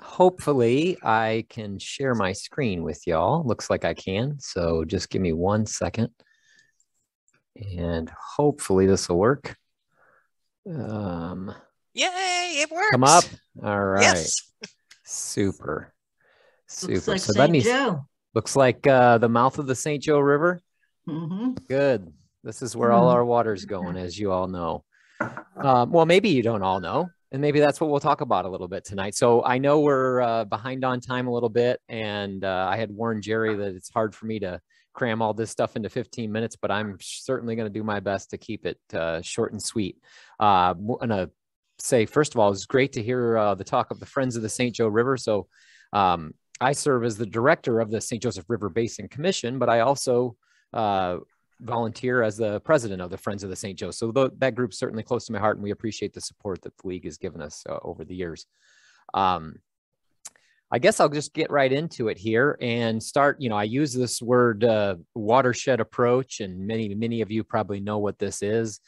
Hopefully I can share my screen with y'all. Looks like I can. So just give me 1 second and hopefully this will work. Yay, it works. Come up. All right. Yes. Super. Looks like So St. Joe. Looks like the mouth of the St. Joe River. Mm-hmm. Good. This is where all our water's going, as you all know. Well, maybe you don't all know, and maybe that's what we'll talk about a little bit tonight. So I know we're behind on time a little bit, and I had warned Jerry that it's hard for me to cram all this stuff into 15 minutes, but I'm certainly going to do my best to keep it short and sweet. I'm going to say, first of all, it's great to hear the talk of the Friends of the St. Joe River. So I serve as the director of the St. Joseph River Basin Commission, but I also volunteer as the president of the Friends of the St. Joe. So that group's certainly close to my heart, and we appreciate the support that the league has given us over the years. I guess I'll just get right into it here and start. I use this word watershed approach, and many of you probably know what this is.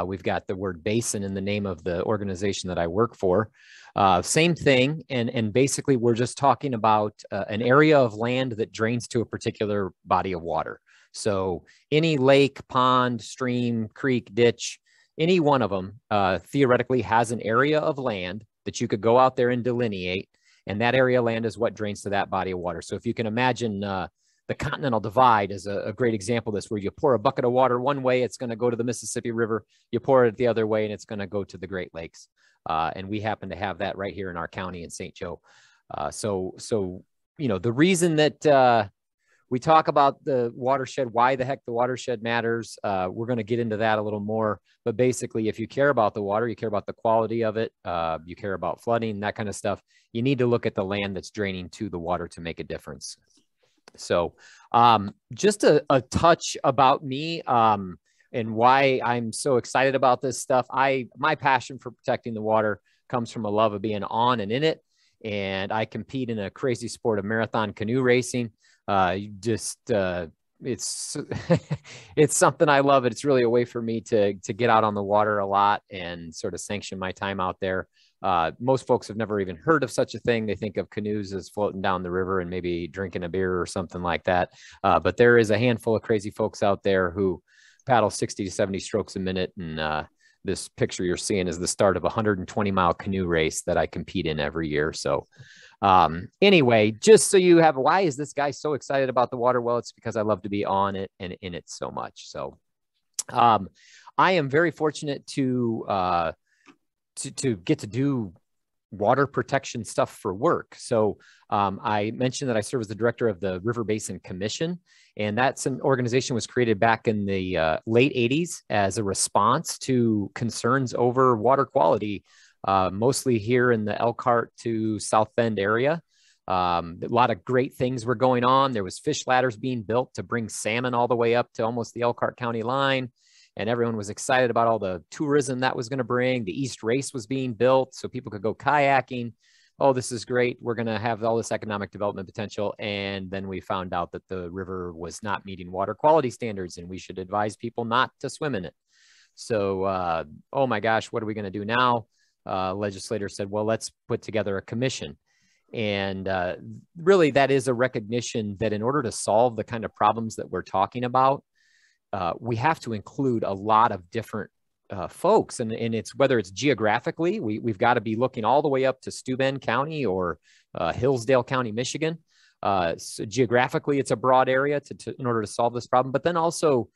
We've got the word basin in the name of the organization that I work for. Same thing, and basically we're just talking about an area of land that drains to a particular body of water. So any lake, pond, stream, creek, ditch, any one of them theoretically has an area of land that you could go out there and delineate, and that area of land is what drains to that body of water. So if you can imagine the Continental Divide is a great example of this, where you pour a bucket of water one way, it's going to go to the Mississippi River. You pour it the other way, and it's going to go to the Great Lakes. And we happen to have that right here in our county in St. Joe. So the reason that we talk about the watershed, why the heck the watershed matters, we're going to get into that a little more. But basically, if you care about the water, you care about the quality of it, you care about flooding, that kind of stuff, you need to look at the land that's draining to the water to make a difference. So just a touch about me and why I'm so excited about this stuff. My passion for protecting the water comes from a love of being on and in it. And I compete in a crazy sport of marathon canoe racing. It's it's something I love. It's really a way for me to get out on the water a lot and sort of sanction my time out there. Most folks have never even heard of such a thing. They think of canoes as floating down the river and maybe drinking a beer or something like that. But there is a handful of crazy folks out there who paddle 60 to 70 strokes a minute. And this picture you're seeing is the start of a 120-mile canoe race that I compete in every year. So anyway, just so you have, why is this guy so excited about the water? Well, it's because I love to be on it and in it so much. So I am very fortunate to get to do water protection stuff for work. So I mentioned that I serve as the director of the River Basin Commission, and that's an organization was created back in the late 80s as a response to concerns over water quality, mostly here in the Elkhart to South Bend area. A lot of great things were going on. There was fish ladders being built to bring salmon all the way up to almost the Elkhart County line. And everyone was excited about all the tourism that was going to bring. The East Race was being built so people could go kayaking. Oh, this is great. We're going to have all this economic development potential. And then we found out that the river was not meeting water quality standards, and we should advise people not to swim in it. So, oh my gosh, what are we going to do now? Legislators said, well, let's put together a commission. And really, that is a recognition that in order to solve the kind of problems that we're talking about, we have to include a lot of different folks, and it's whether it's geographically, we've got to be looking all the way up to Steuben County or Hillsdale County, Michigan. So geographically, it's a broad area in order to solve this problem, but then also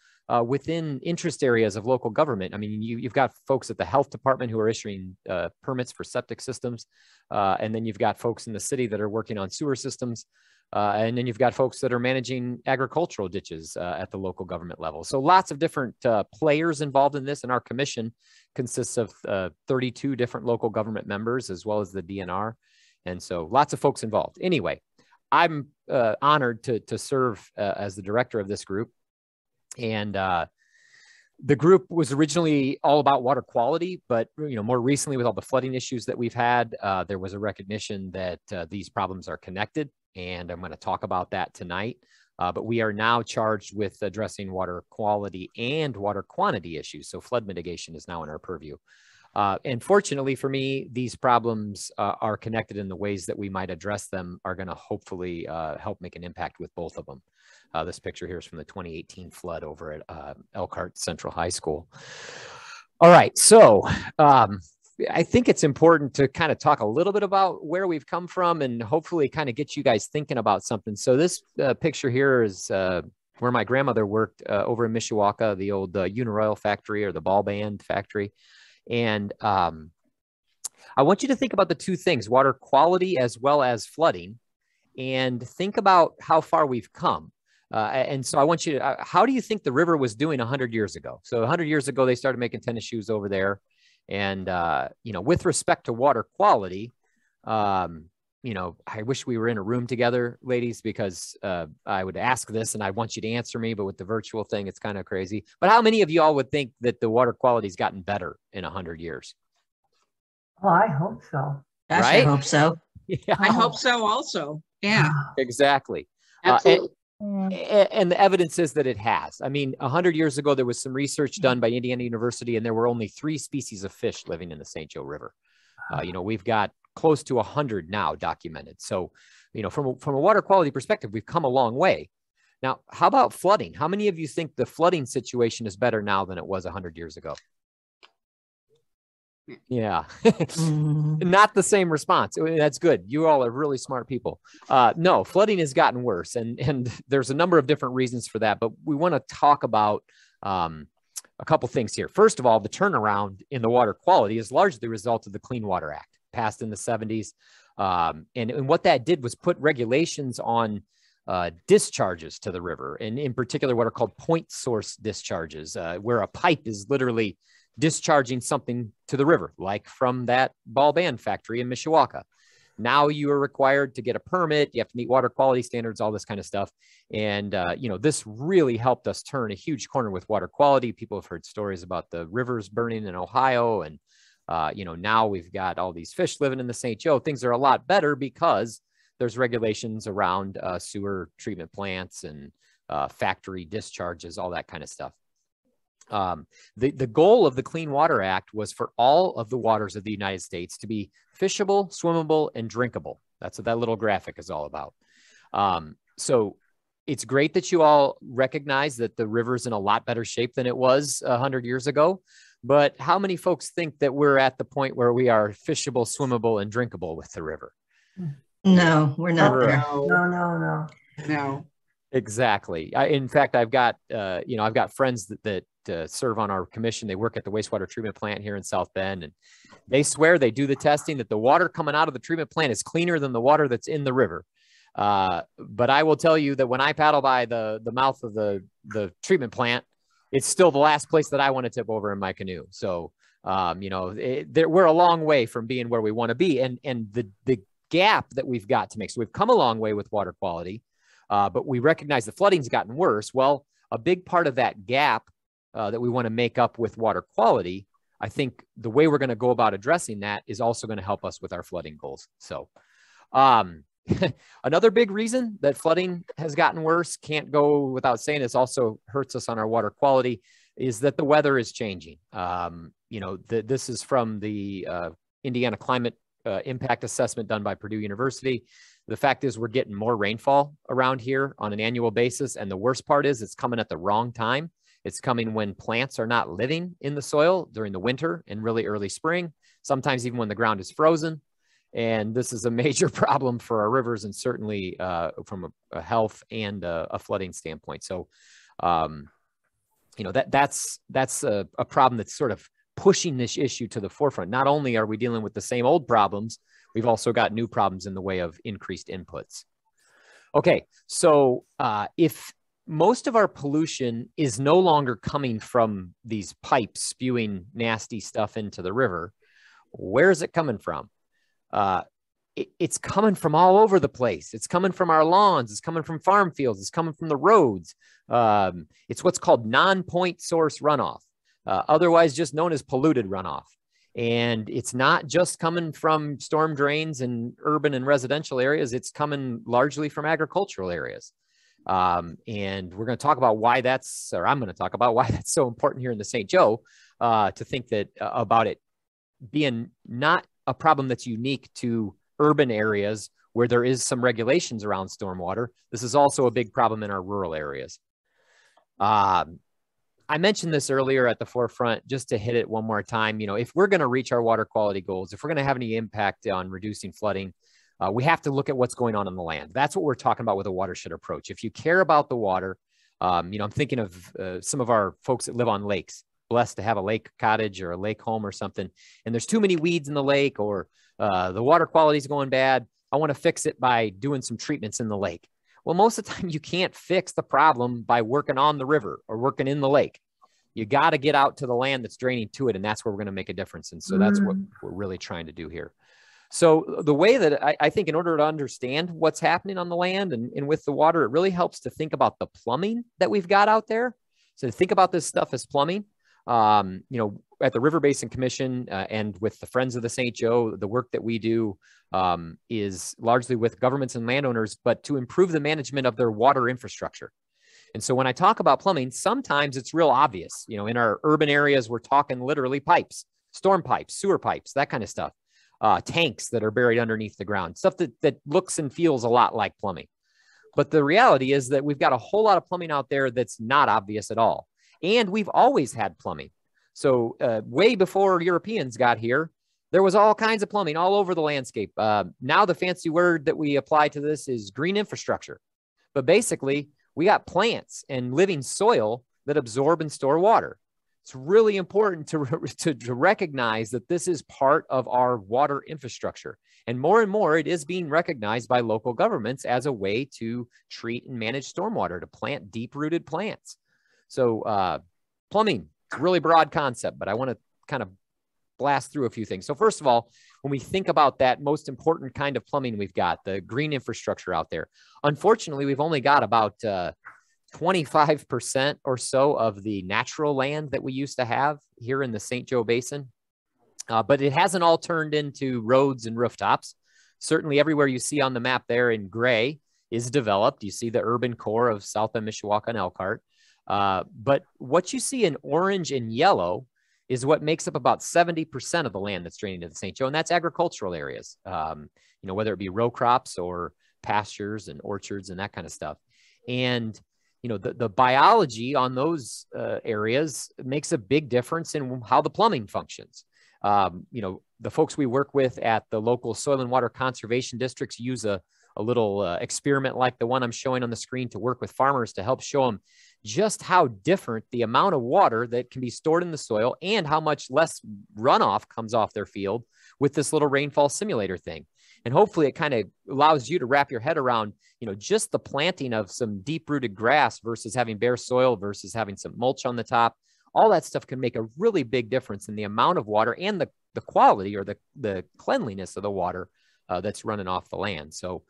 within interest areas of local government. I mean, you've got folks at the health department who are issuing permits for septic systems, and then you've got folks in the city that are working on sewer systems. And then you've got folks that are managing agricultural ditches at the local government level. So lots of different players involved in this. And our commission consists of 32 different local government members, as well as the DNR. And so lots of folks involved. Anyway, I'm honored to serve as the director of this group. And the group was originally all about water quality, but more recently with all the flooding issues that we've had, there was a recognition that these problems are connected. And I'm going to talk about that tonight. But we are now charged with addressing water quality and water quantity issues. So flood mitigation is now in our purview. And fortunately for me, these problems are connected in the ways that we might address them are going to hopefully help make an impact with both of them. This picture here is from the 2018 flood over at Elkhart Central High School. All right, so I think it's important to kind of talk a little bit about where we've come from and hopefully kind of get you guys thinking about something. So this picture here is where my grandmother worked over in Mishawaka, the old Uniroyal factory or the ball band factory. And I want you to think about the two things, water quality as well as flooding, and think about how far we've come. And so I want you to, how do you think the river was doing 100 years ago? So 100 years ago, they started making tennis shoes over there. And, you know, with respect to water quality, you know, I wish we were in a room together, ladies, because I would ask this and I want you to answer me, but with the virtual thing, it's kind of crazy. But how many of you all would think that the water quality's gotten better in 100 years? Oh, I hope so. Gosh, Right? I hope so. Yeah, I hope so also. Yeah, exactly. absolutely. And the evidence is that it has. I mean, 100 years ago, there was some research done by Indiana University, and there were only 3 species of fish living in the St. Joe River. You know, we've got close to 100 now documented. So, you know, from a water quality perspective, we've come a long way. Now, how about flooding? How many of you think the flooding situation is better now than it was 100 years ago? Yeah, not the same response. That's good. You all are really smart people. No, flooding has gotten worse, and there's a number of different reasons for that. But we want to talk about a couple things here. First of all, the turnaround in the water quality is largely the result of the Clean Water Act, passed in the 70s. And what that did was put regulations on discharges to the river, and in particular, what are called point source discharges, where a pipe is literally discharging something to the river, like from that ball band factory in Mishawaka. Now you are required to get a permit. You have to meet water quality standards, all this kind of stuff. And, you know, this really helped us turn a huge corner with water quality. People have heard stories about the rivers burning in Ohio. And, you know, now we've got all these fish living in the St. Joe. Things are a lot better because there's regulations around sewer treatment plants and factory discharges, all that kind of stuff. The goal of the Clean Water Act was for all of the waters of the United States to be fishable, swimmable, and drinkable. That's what that little graphic is all about. So it's great that you all recognize that the river's in a lot better shape than it was 100 years ago. But how many folks think that we're at the point where we are fishable, swimmable, and drinkable with the river? No, we're not there. No. Exactly. In fact, I've got, you know, I've got friends that serve on our commission. They work at the wastewater treatment plant here in South Bend, and they swear they do the testing that the water coming out of the treatment plant is cleaner than the water that's in the river. But I will tell you that when I paddle by the mouth of the treatment plant, it's still the last place that I want to tip over in my canoe. So, you know, we're a long way from being where we want to be. And the gap that we've got to make. So we've come a long way with water quality, but we recognize the flooding's gotten worse. Well, a big part of that gap that we want to make up with water quality, I think the way we're going to go about addressing that is also going to help us with our flooding goals. So another big reason that flooding has gotten worse, can't go without saying, this also hurts us on our water quality, is that the weather is changing. You know, this is from the Indiana Climate Impact Assessment done by Purdue University. The fact is we're getting more rainfall around here on an annual basis. And the worst part is it's coming at the wrong time. It's coming when plants are not living in the soil during the winter and really early spring, sometimes even when the ground is frozen. And this is a major problem for our rivers, and certainly from a health and a flooding standpoint. So, you know, that's a problem that's sort of pushing this issue to the forefront. Not only are we dealing with the same old problems, we've also got new problems in the way of increased inputs. Okay, so if most of our pollution is no longer coming from these pipes spewing nasty stuff into the river, where is it coming from? It's coming from all over the place. It's coming from our lawns. It's coming from farm fields. It's coming from the roads. It's what's called non-point source runoff, otherwise just known as polluted runoff. And it's not just coming from storm drains in urban and residential areas. It's coming largely from agricultural areas. And we're going to talk about why that's, or I'm going to talk about why that's so important here in the St. Joe, to think that about it being not a problem that's unique to urban areas where there is some regulations around stormwater. This is also a big problem in our rural areas. I mentioned this earlier at the forefront, just to hit it one more time. You know, if we're going to reach our water quality goals, if we're going to have any impact on reducing flooding, we have to look at what's going on the land. That's what we're talking about with a watershed approach. If you care about the water, you know, I'm thinking of some of our folks that live on lakes, blessed to have a lake cottage or a lake home or something, and there's too many weeds in the lake, or the water quality is going bad. I want to fix it by doing some treatments in the lake. Well, most of the time you can't fix the problem by working on the river or working in the lake. You got to get out to the land that's draining to it, and that's where we're going to make a difference. And so that's what we're really trying to do here. So the way that I think in order to understand what's happening on the land and with the water, it really helps to think about the plumbing that we've got out there. So to think about this stuff as plumbing. You know, at the River Basin Commission and with the Friends of the St. Joe, the work that we do is largely with governments and landowners, but to improve the management of their water infrastructure. And so when I talk about plumbing, sometimes it's real obvious. You know, in our urban areas, we're talking literally pipes, storm pipes, sewer pipes, that kind of stuff, tanks that are buried underneath the ground, stuff that looks and feels a lot like plumbing. But the reality is that we've got a whole lot of plumbing out there that's not obvious at all. And we've always had plumbing. So way before Europeans got here, there was all kinds of plumbing all over the landscape. Now the fancy word that we apply to this is green infrastructure. But basically, we got plants and living soil that absorb and store water. It's really important to recognize that this is part of our water infrastructure. And more, it is being recognized by local governments as a way to treat and manage stormwater, to plant deep-rooted plants. So plumbing, it's a really broad concept, but I want to kind of blast through a few things. So first of all, when we think about that most important kind of plumbing we've got, the green infrastructure out there, unfortunately, we've only got about 25% or so of the natural land that we used to have here in the St. Joe Basin. But it hasn't all turned into roads and rooftops. Certainly everywhere you see on the map there in gray is developed. You see the urban core of South Bend, Mishawaka, and Elkhart. But what you see in orange and yellow is what makes up about 70% of the land that's draining to the St. Joe, and that's agricultural areas, you know, whether it be row crops or pastures and orchards and that kind of stuff. And, you know, the biology on those areas makes a big difference in how the plumbing functions. You know, the folks we work with at the local soil and water conservation districts use a little experiment like the one I'm showing on the screen to work with farmers to help show them just how different the amount of water that can be stored in the soil and how much less runoff comes off their field with this little rainfall simulator thing. And hopefully it kind of allows you to wrap your head around, you know, just the planting of some deep-rooted grass versus having bare soil versus having some mulch on the top. All that stuff can make a really big difference in the amount of water and the quality or the cleanliness of the water that's running off the land. So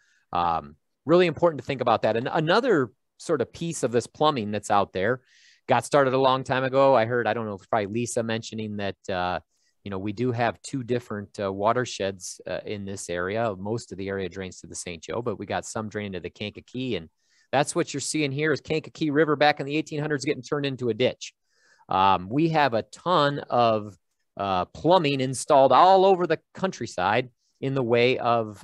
really important to think about that. And another sort of piece of this plumbing that's out there got started a long time ago. I heard, I don't know, probably Lisa mentioning that, you know, we do have two different watersheds in this area. Most of the area drains to the St. Joe, but we got some draining to the Kankakee. And that's what you're seeing here is Kankakee River back in the 1800s getting turned into a ditch. We have a ton of plumbing installed all over the countryside in the way of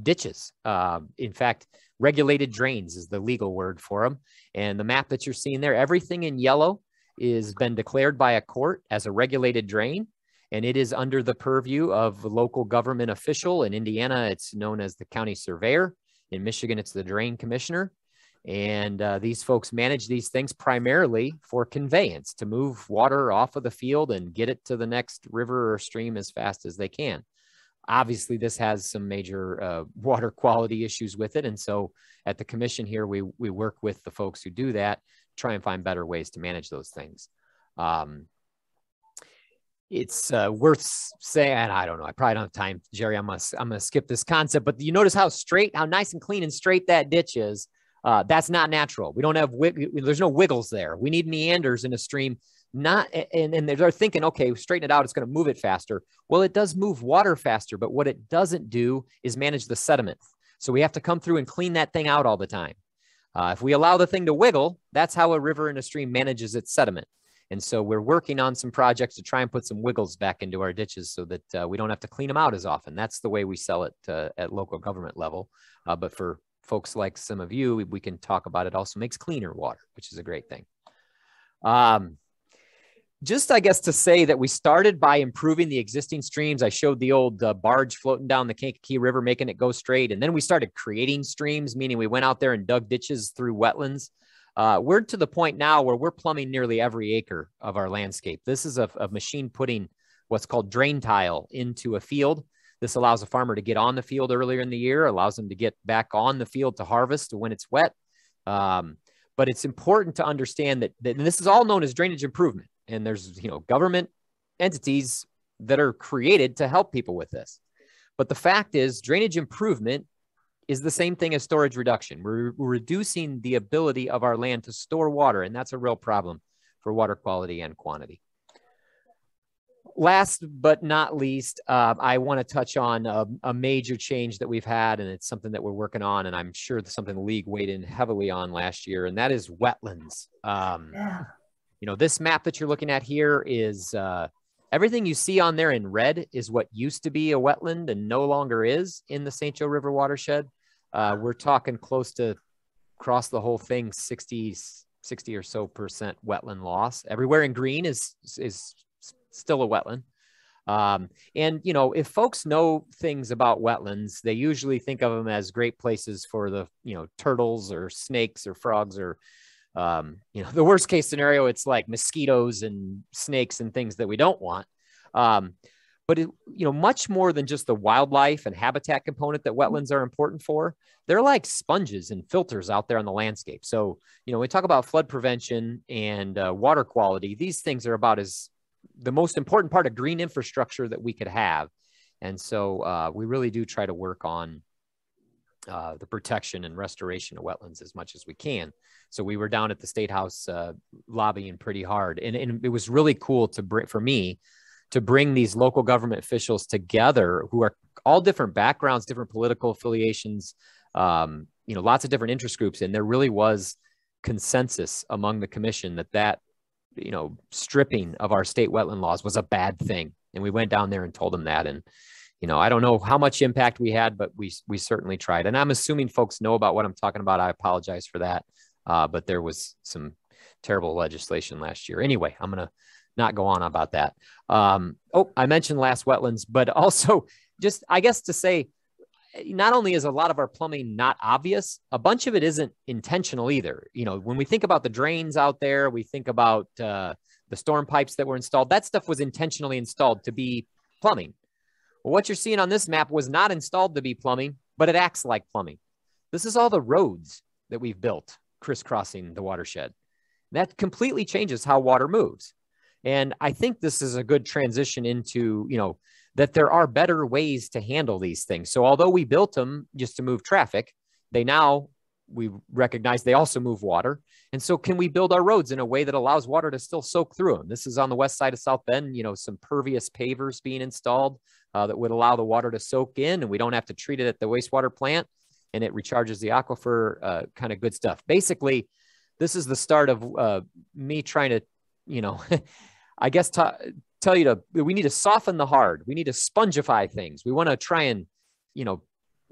ditches. In fact, regulated drains is the legal word for them. And the map that you're seeing there, everything in yellow is been declared by a court as a regulated drain. And it is under the purview of a local government official. In Indiana, it's known as the county surveyor. In Michigan, it's the drain commissioner. And these folks manage these things primarily for conveyance, to move water off of the field and get it to the next river or stream as fast as they can. Obviously, this has some major water quality issues with it. And so at the commission here, we work with the folks who do that, try and find better ways to manage those things. It's worth saying, I don't know, I probably don't have time, Jerry, I'm gonna skip this concept, but you notice how nice and clean and straight that ditch is. That's not natural. We don't have, there's no wiggles there. We need meanders in a stream. And they're thinking, okay, straighten it out, it's going to move it faster. Well, it does move water faster, but what it doesn't do is manage the sediment. So we have to come through and clean that thing out all the time. If we allow the thing to wiggle, that's how a river and a stream manages its sediment. And so we're working on some projects to try and put some wiggles back into our ditches so that we don't have to clean them out as often. That's the way we sell it at local government level. But for folks like some of you, we can talk about it also makes cleaner water, which is a great thing. Just, I guess, to say that we started by improving the existing streams. I showed the old barge floating down the Kankakee River, making it go straight. And then we started creating streams, meaning we went out there and dug ditches through wetlands. We're to the point now where we're plumbing nearly every acre of our landscape. This is a machine putting what's called drain tile into a field. This allows a farmer to get on the field earlier in the year, allows them to get back on the field to harvest when it's wet. But it's important to understand that and this is all known as drainage improvement. And there's, government entities that are created to help people with this. But the fact is, drainage improvement is the same thing as storage reduction. We're reducing the ability of our land to store water, and that's a real problem for water quality and quantity. Last but not least, I want to touch on a major change that we've had, and it's something that we're working on, and I'm sure that's something the league weighed in heavily on last year, and that is wetlands. This map that you're looking at here is everything you see on there in red is what used to be a wetland and no longer is in the St. Joe River watershed. We're talking close to across the whole thing, 60 or so % wetland loss. Everywhere in green is still a wetland. And, if folks know things about wetlands, they usually think of them as great places for the, turtles or snakes or frogs or the worst case scenario, it's like mosquitoes and snakes and things that we don't want. But much more than just the wildlife and habitat component that wetlands are important for, they're like sponges and filters out there on the landscape. So, we talk about flood prevention and water quality. These things are about as the most important part of green infrastructure that we could have. And so we really do try to work on the protection and restoration of wetlands as much as we can. So we were down at the State House lobbying pretty hard. And it was really cool for me to bring these local government officials together who are all different backgrounds, different political affiliations, lots of different interest groups. And there really was consensus among the commission that stripping of our state wetland laws was a bad thing. And we went down there and told them that. And I don't know how much impact we had, but we certainly tried. And I'm assuming folks know about what I'm talking about. I apologize for that. But there was some terrible legislation last year. Anyway, I'm going to not go on about that. I mentioned last wetlands, but also just, I guess, to say, not only is a lot of our plumbing not obvious, a bunch of it isn't intentional either. When we think about the drains out there, we think about the storm pipes that were installed. That stuff was intentionally installed to be plumbing. Well, what you're seeing on this map was not installed to be plumbing, but it acts like plumbing. This is all the roads that we've built crisscrossing the watershed. That completely changes how water moves. And I think this is a good transition into, that there are better ways to handle these things. So although we built them just to move traffic, we recognize they also move water. And so can we build our roads in a way that allows water to still soak through them? This is on the west side of South Bend, some pervious pavers being installed that would allow the water to soak in, and we don't have to treat it at the wastewater plant, and it recharges the aquifer, kind of good stuff. Basically, this is the start of me trying to, I guess, tell you we need to soften the hard. We need to spongify things. We want to try and,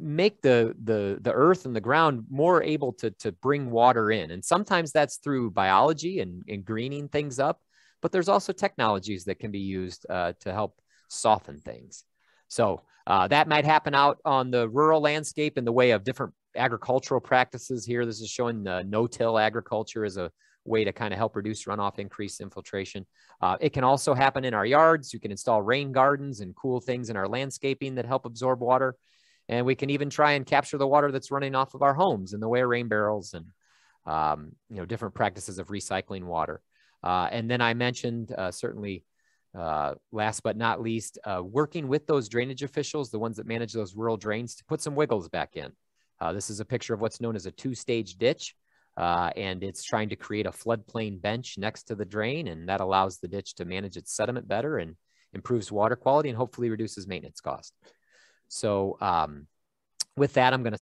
make the earth and the ground more able to bring water in. And sometimes that's through biology and greening things up, but there's also technologies that can be used to help soften things. So that might happen out on the rural landscape in the way of different agricultural practices here. This is showing no-till agriculture as a way to kind of help reduce runoff, increase infiltration. It can also happen in our yards. You can install rain gardens and cool things in our landscaping that help absorb water. And we can even try and capture the water that's running off of our homes in the way of rain barrels and, different practices of recycling water. And then I mentioned certainly last but not least, working with those drainage officials, the ones that manage those rural drains, to put some wiggles back in. This is a picture of what's known as a two-stage ditch. And it's trying to create a floodplain bench next to the drain, and that allows the ditch to manage its sediment better and improves water quality and hopefully reduces maintenance cost. So with that, I'm going to